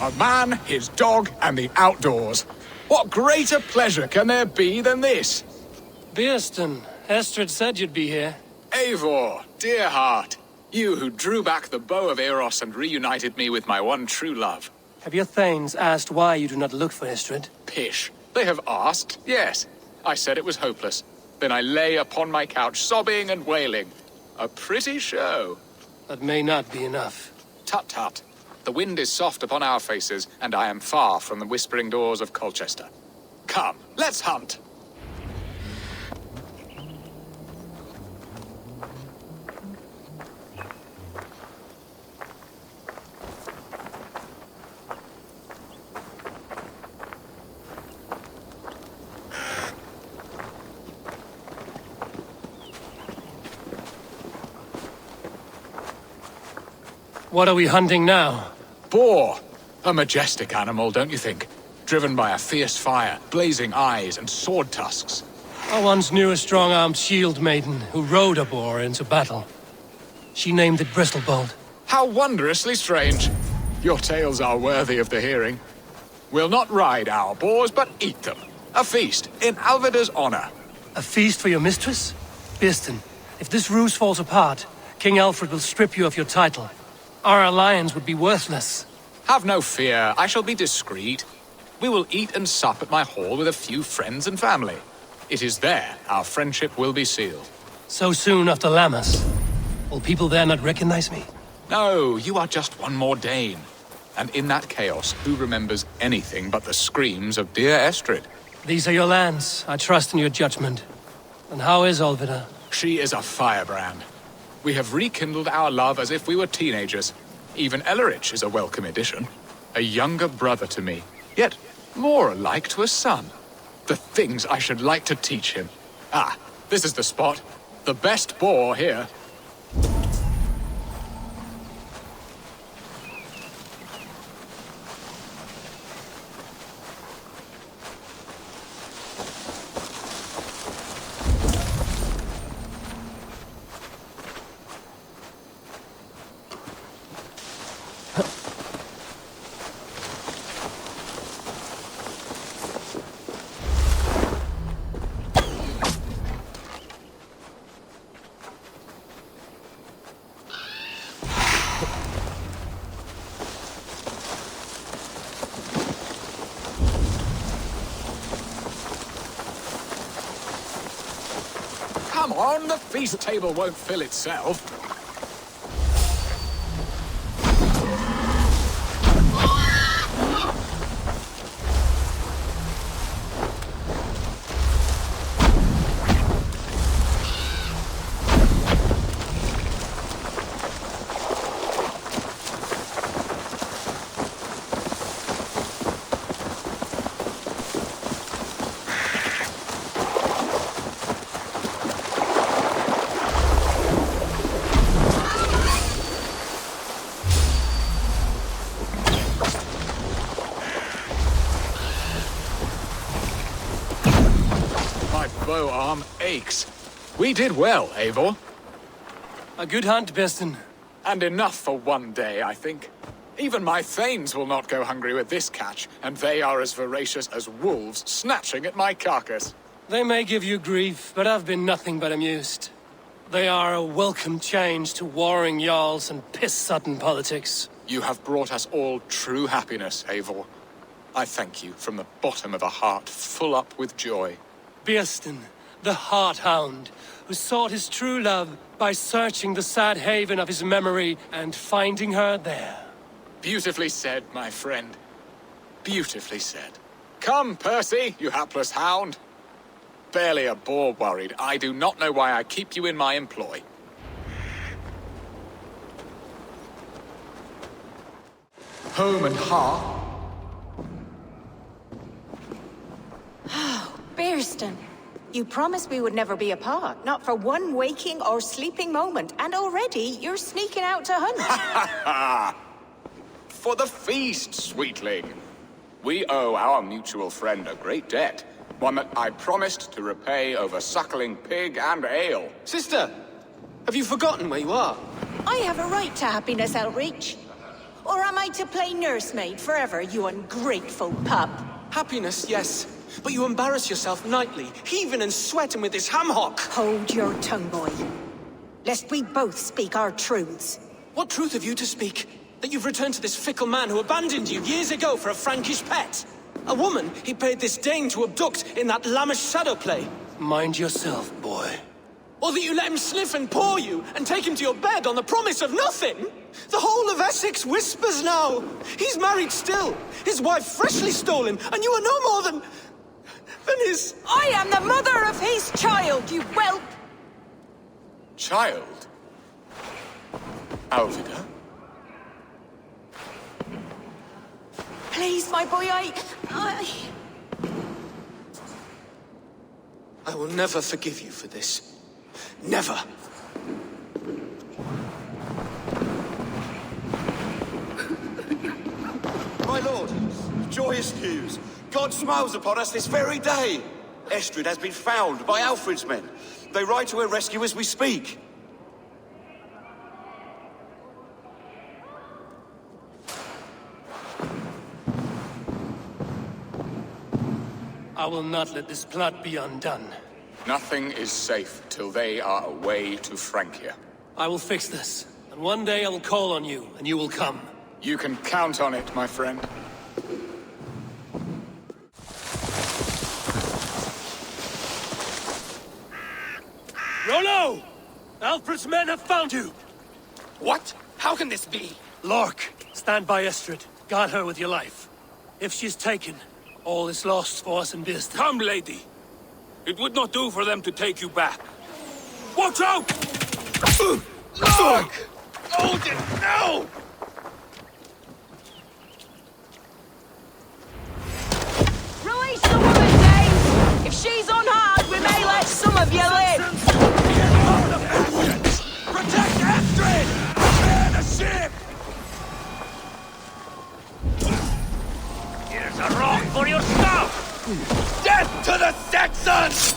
A man, his dog, and the outdoors. What greater pleasure can there be than this? Beerston, Estrid said you'd be here. Eivor, dear heart. You who drew back the bow of Eros and reunited me with my one true love. Have your thanes asked why you do not look for Estrid? Pish. They have asked, yes. I said it was hopeless. Then I lay upon my couch, sobbing and wailing. A pretty show. That may not be enough. Tut-tut. The wind is soft upon our faces, and I am far from the whispering doors of Colchester. Come, let's hunt! What are we hunting now? Boar. A majestic animal, don't you think? Driven by a fierce fire, blazing eyes, and sword tusks. I once knew a strong-armed shield maiden who rode a boar into battle. She named it Bristolbolt. How wondrously strange. Your tales are worthy of the hearing. We'll not ride our boars, but eat them. A feast, in Alvida's honor. A feast for your mistress? Beerston, if this ruse falls apart, King Alfred will strip you of your title. Our alliance would be worthless. Have no fear, I shall be discreet. We will eat and sup at my hall with a few friends and family. It is there our friendship will be sealed. So soon after Lammas? Will people there not recognize me? No, you are just one more Dane. And in that chaos, who remembers anything but the screams of dear Estrid? These are your lands. I trust in your judgment. And how is Alvida? She is a firebrand. We have rekindled our love as if we were teenagers. Even Ellerich is a welcome addition. A younger brother to me, yet more alike to a son. The things I should like to teach him. Ah, this is the spot. The best boar here. Come on, the feast table won't fill itself. Bow arm aches. We did well, Eivor. A good hunt, Beerston. And enough for one day, I think. Even my thanes will not go hungry with this catch, and they are as voracious as wolves snatching at my carcass. They may give you grief, but I've been nothing but amused. They are a welcome change to warring jarls and piss-sodden politics. You have brought us all true happiness, Eivor. I thank you from the bottom of a heart full up with joy. Beerston, the Heart-Hound, who sought his true love by searching the sad haven of his memory and finding her there. Beautifully said, my friend. Beautifully said. Come, Percy, you hapless hound. Barely a boar worried. I do not know why I keep you in my employ. Home and hearth. Beerston, you promised we would never be apart, not for one waking or sleeping moment, and already you're sneaking out to hunt. For the feast, sweetling. We owe our mutual friend a great debt, one that I promised to repay over suckling pig and ale. Sister, have you forgotten where you are? I have a right to happiness, Outreach. Or am I to play nursemaid forever, you ungrateful pup? Happiness, yes. But you embarrass yourself nightly, heaving and sweating with this ham-hock. Hold your tongue, boy. Lest we both speak our truths. What truth have you to speak? That you've returned to this fickle man who abandoned you years ago for a Frankish pet? A woman he paid this Dane to abduct in that lammish shadow play? Mind yourself, boy. Or that you let him sniff and paw you, and take him to your bed on the promise of nothing? The whole of Essex whispers now. He's married still. His wife freshly stole him, and you are no more than his... I am the mother of his child, you whelp! Child? Alvida? Please, my boy, I will never forgive you for this. Never. My lord, joyous news. God smiles upon us this very day. Estrid has been found by Alfred's men. They ride to her rescue as we speak. I will not let this plot be undone. Nothing is safe till they are away to Francia. I will fix this, and one day I will call on you, and you will come. You can count on it, my friend. Rollo! Alfred's men have found you! What? How can this be? Lork, stand by Estrid. Guard her with your life. If she's taken, all is lost for us in Biston. Come, lady. It would not do for them to take you back. Watch out! Lork! Odin, no! Release the woman, Dave! If she's unharmed, we may let some of you live! Get out of action! Protect Astrid! Man the ship! Here's a rock for your stuff! Death to the Saxons!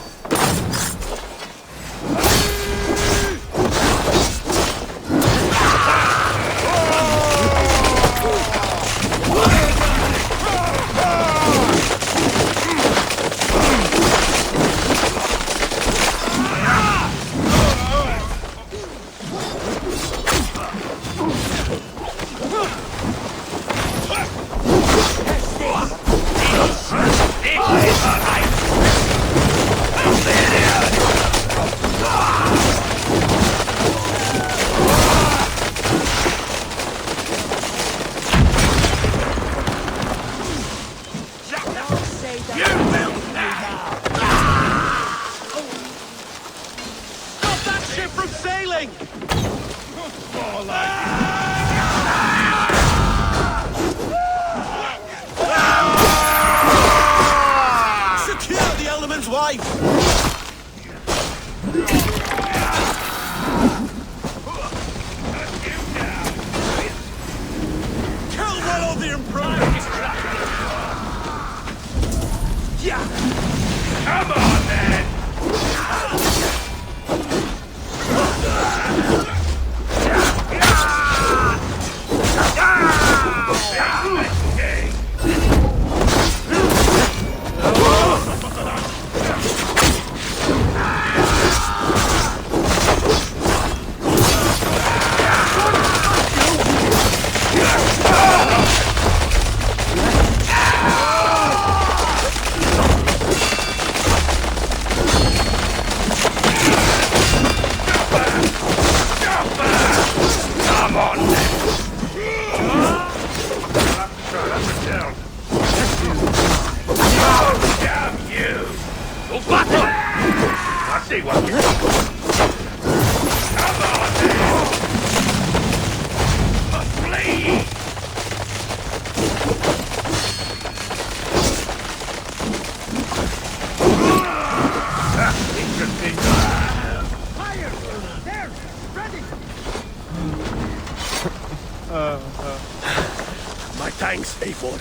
My thanks, Eivor.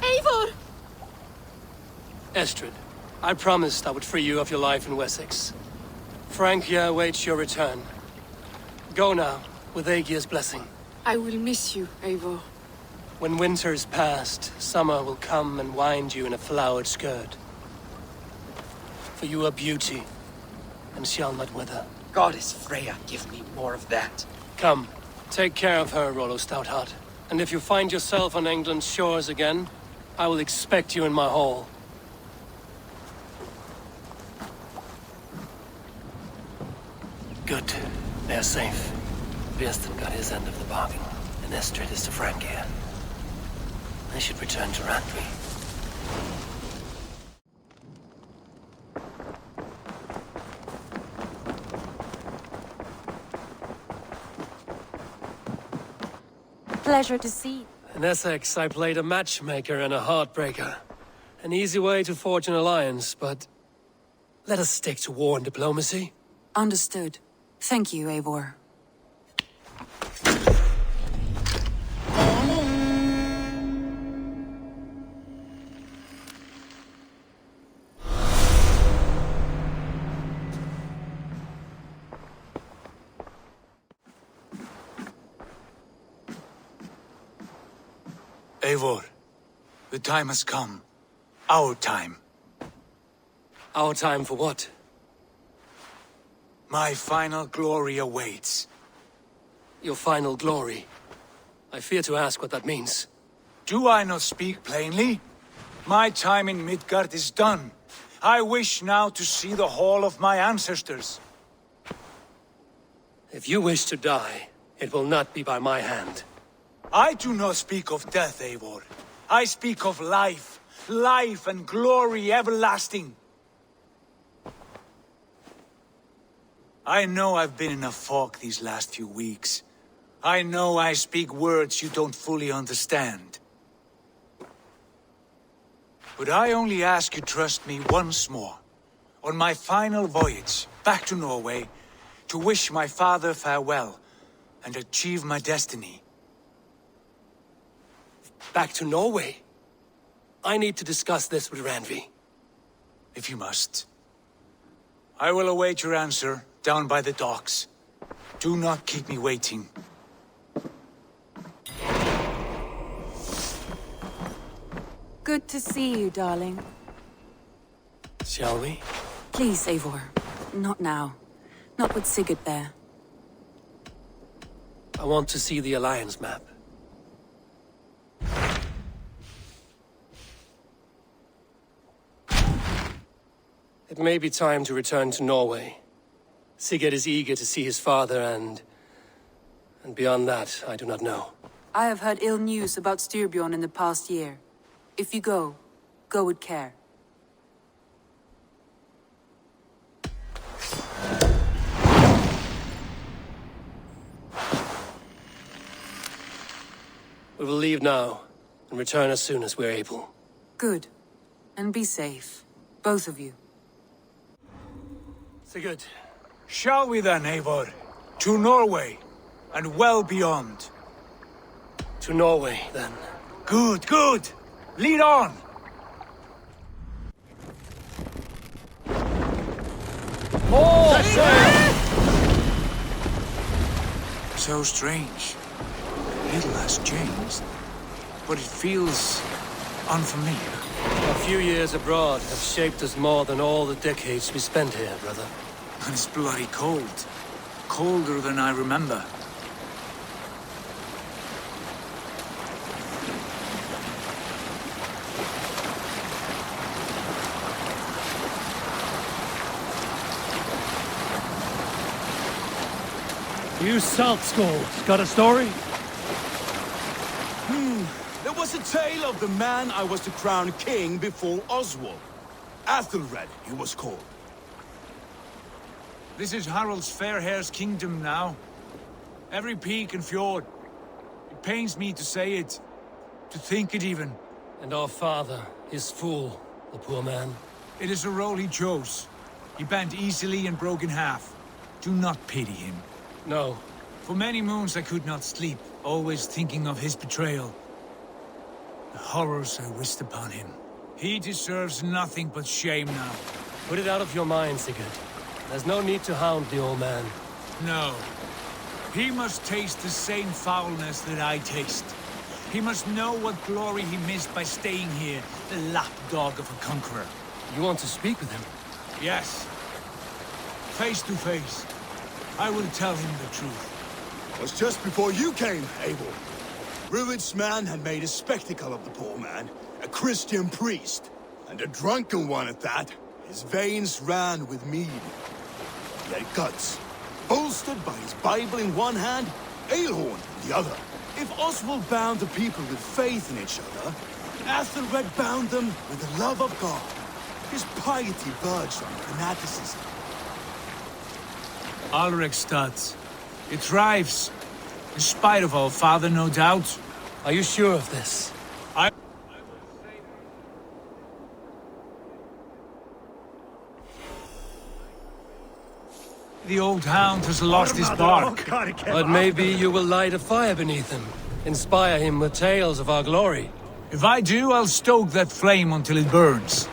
Eivor! Estrid, I promised I would free you of your life in Wessex. Francia awaits your return. Go now, with Aegir's blessing. I will miss you, Eivor. When winter's past, summer will come and wind you in a flowered skirt. For you are beauty, and shall not wither. Goddess Freya, give me more of that. Come, take care of her, Rollo Stoutheart. And if you find yourself on England's shores again, I will expect you in my hall. Good. They're safe. Björsten got his end of the bargain, and Estrid is to Francia. I should return to Randvi. Pleasure to see you. In Essex, I played a matchmaker and a heartbreaker. An easy way to forge an alliance, but let us stick to war and diplomacy. Understood. Thank you, Eivor. Eivor, the time has come. Our time. Our time for what? My final glory awaits. Your final glory. I fear to ask what that means. Do I not speak plainly? My time in Midgard is done. I wish now to see the hall of my ancestors. If you wish to die, it will not be by my hand. I do not speak of death, Eivor. I speak of life. Life and glory everlasting. I know I've been in a fog these last few weeks. I know I speak words you don't fully understand. But I only ask you trust me once more. On my final voyage back to Norway, to wish my father farewell and achieve my destiny. Back to Norway? I need to discuss this with Randvi. If you must. I will await your answer down by the docks. Do not keep me waiting. Good to see you, darling. Shall we? Please, Eivor. Not now. Not with Sigurd there. I want to see the Alliance map. It may be time to return to Norway. Sigurd is eager to see his father and beyond that, I do not know. I have heard ill news about Styrbjorn in the past year. If you go, go with care. We will leave now, and return as soon as we're able. Good. And be safe. Both of you. Sigurd. Shall we then, Eivor? To Norway, and well beyond. To Norway, then. Good, good! Lead on! More sail! So strange. Little has changed, but it feels unfamiliar. A few years abroad have shaped us more than all the decades we spent here, brother. And it's bloody cold. Colder than I remember. You Saltskål, got a story? There was a tale of the man I was to crown king before Oswald. Athelred, he was called. This is Harald's fair hair's kingdom now. Every peak and fjord. It pains me to say it, to think it even. And our father, his fool, the poor man. It is a role he chose. He bent easily and broke in half. Do not pity him. No. For many moons I could not sleep, always thinking of his betrayal. The horrors I wished upon him. He deserves nothing but shame now. Put it out of your mind, Sigurd. There's no need to hound the old man. No. He must taste the same foulness that I taste. He must know what glory he missed by staying here, the lapdog of a conqueror. You want to speak with him? Yes. Face to face. I will tell him the truth. It was just before you came, Eivor. Rued's man had made a spectacle of the poor man, a Christian priest, and a drunken one at that. His veins ran with mead. He had guts, bolstered by his Bible in one hand, Eilhorn in the other. If Oswald bound the people with faith in each other, Athelred bound them with the love of God. His piety verged on fanaticism. Alrekstad. It thrives. In spite of our father, no doubt. Are you sure of this? The old hound has lost his bark. But maybe you will light a fire beneath him. Inspire him with tales of our glory. If I do, I'll stoke that flame until it burns.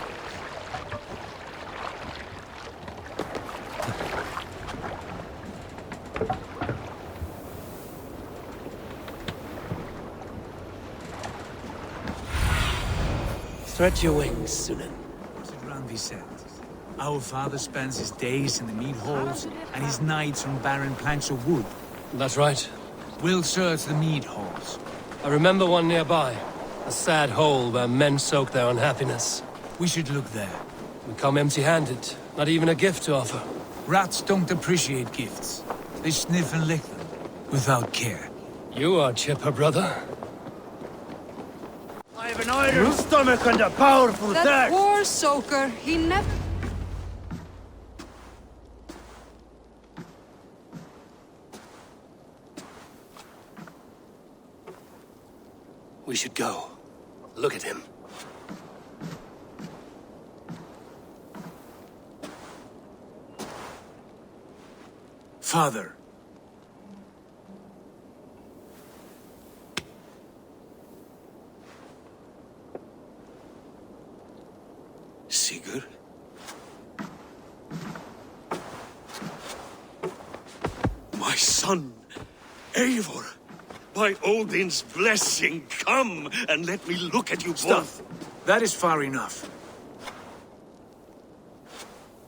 Stretch your wings, Sunan. Our father spends his days in the mead halls and his nights on barren planks of wood. That's right. We'll search the mead halls. I remember one nearby. A sad hole where men soak their unhappiness. We should look there. We come empty-handed. Not even a gift to offer. Rats don't appreciate gifts. They sniff and lick them, without care. You are chipper, brother. I have an iron stomach and a powerful That thirst! poor soaker, he never... We should go. Look at him. Father. Sigurd? My son, Eivor. By Odin's blessing, come and let me look at you both. That is far enough.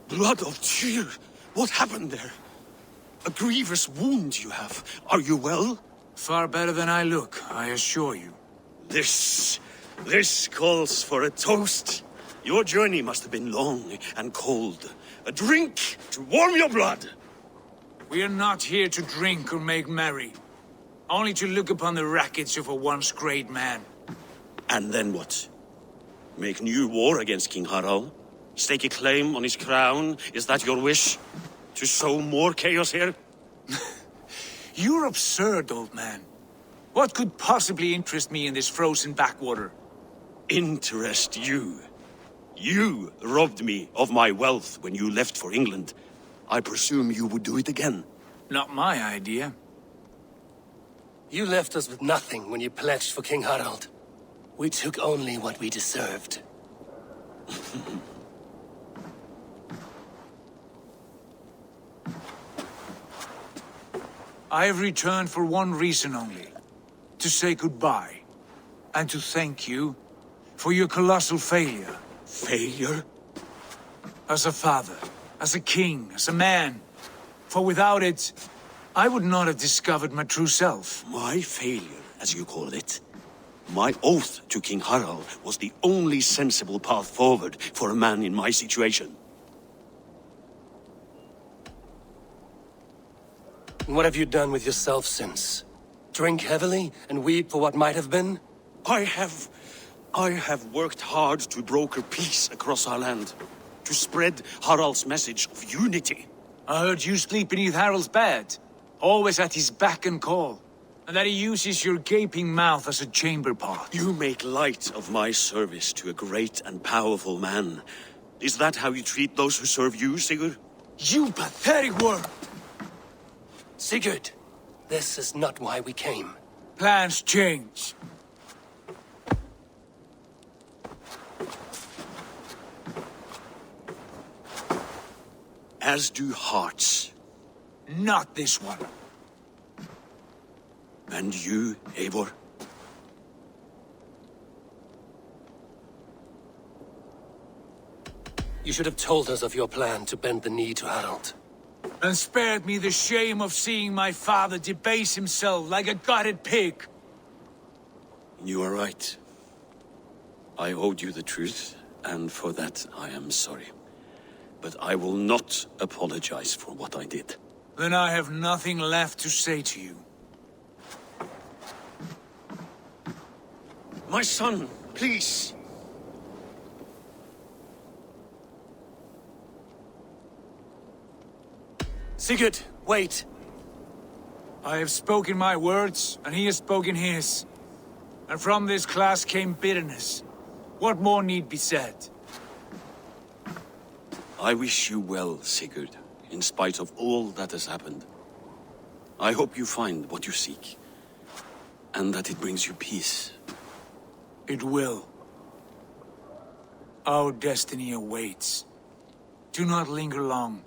Blood of Tyr, what happened there? A grievous wound you have. Are you well? Far better than I look, I assure you. This calls for a toast. Your journey must have been long and cold. A drink to warm your blood. We are not here to drink or make merry. Only to look upon the wreckage of a once great man. And then what? Make new war against King Harald? Stake a claim on his crown? Is that your wish? To sow more chaos here? You're absurd, old man. What could possibly interest me in this frozen backwater? Interest you? You robbed me of my wealth when you left for England. I presume you would do it again. Not my idea. You left us with nothing when you pledged for King Harald. We took only what we deserved. I have returned for one reason only. To say goodbye. And to thank you for your colossal failure. Failure? As a father, as a king, as a man. For without it, I would not have discovered my true self. My failure, as you call it. My oath to King Harald was the only sensible path forward for a man in my situation. What have you done with yourself since? Drink heavily and weep for what might have been? I have worked hard to broker peace across our land. To spread Harald's message of unity. I heard you sleep beneath Harald's bed. Always at his beck and call. And that he uses your gaping mouth as a chamber pot. You make light of my service to a great and powerful man. Is that how you treat those who serve you, Sigurd? You pathetic worm! Sigurd, this is not why we came. Plans change. As do hearts. Not this one. And you, Eivor? You should have told us of your plan to bend the knee to Harald. And spared me the shame of seeing my father debase himself like a gutted pig. You are right. I owed you the truth, and for that I am sorry. But I will not apologize for what I did. Then I have nothing left to say to you. My son, please! Sigurd, wait! I have spoken my words, and he has spoken his. And from this class came bitterness. What more need be said? I wish you well, Sigurd, in spite of all that has happened. I hope you find what you seek, and that it brings you peace. It will. Our destiny awaits. Do not linger long.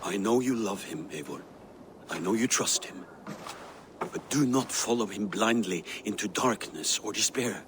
I know you love him, Eivor. I know you trust him. But do not follow him blindly into darkness or despair.